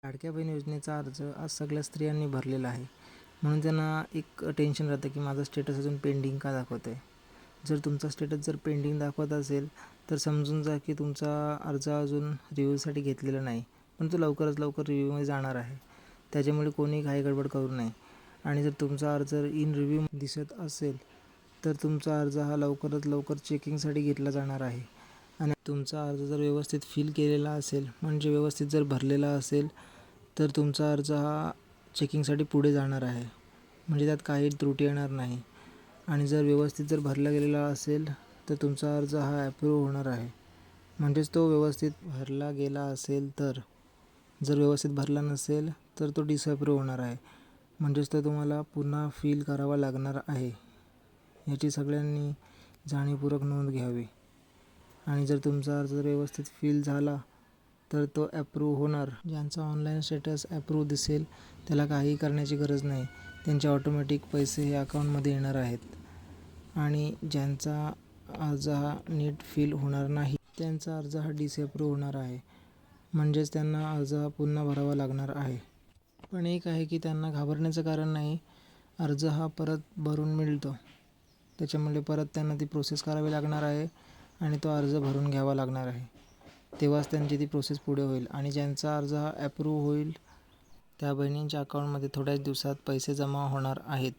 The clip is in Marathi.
लाडक्या बहीण योजनेचा अर्ज आज सगळ्या स्त्रियांनी भरलेला आहे. म्हणून त्यांना एक टेन्शन राहतं की माझा स्टेटस अजून पेंडिंग का दाखवत आहे. जर तुमचा स्टेटस जर पेंडिंग दाखवत असेल तर समजून जा की तुमचा अर्ज अजून रिव्ह्यूसाठी घेतलेला नाही, पण तो लवकरात लवकर रिव्ह्यूमध्ये जाणार आहे. त्याच्यामुळे कोणी घाई गडबड करू नये. आणि जर तुमचा अर्ज इन रिव्ह्यू दिसत असेल तर तुमचा अर्ज हा लवकरात लवकर चेकिंगसाठी घेतला जाणार आहे. आणि तुमचा अर्ज जर व्यवस्थित फिल केलेला असेल, म्हणजे व्यवस्थित जर भरलेला असेल, तर तुमचा अर्ज हा चेकिंगसाठी पुढे जाणार आहे. म्हणजे त्यात काही त्रुटी येणार नाही. आणि जर व्यवस्थित जर भरला गेलेला असेल तर तुमचा अर्ज हा ॲप्रूव्ह होणार आहे. म्हणजेच तो व्यवस्थित भरला गेला असेल तर. जर व्यवस्थित भरला नसेल तर तो डिसअप्रूव्ह होणार आहे. म्हणजेच तो तुम्हाला पुन्हा फिल करावा लागणार आहे. याची सगळ्यांनी जाणीवपूर्वक नोंद घ्यावी. आणि जर तुमचा अर्ज व्यवस्थित फिल झाला तर तो ॲप्रूव्ह होणार. ज्यांचा ऑनलाईन स्टेटस ॲप्रूव्ह दिसेल त्याला काही करण्याची गरज नाही. त्यांचे ऑटोमॅटिक पैसे हे अकाउंटमध्ये येणार आहेत. आणि ज्यांचा अर्ज हा नीट फिल होणार नाही त्यांचा अर्ज हा डिसअप्रूव्ह होणार आहे. म्हणजेच त्यांना अर्ज हा पुन्हा भरावा लागणार आहे. पण एक आहे की त्यांना घाबरण्याचं कारण नाही. अर्ज हा परत भरून मिळतो. त्याच्यामुळे परत त्यांना ती प्रोसेस करावी लागणार आहे आणि तो अर्ज भरून घ्यावा लागणार आहे. तेव्हाच त्यांची ती प्रोसेस पुढे होईल. आणि ज्यांचा अर्ज हा ॲप्रूव्ह होईल त्या बहिणींच्या अकाउंटमध्ये थोड्याच दिवसात पैसे जमा होणार आहेत.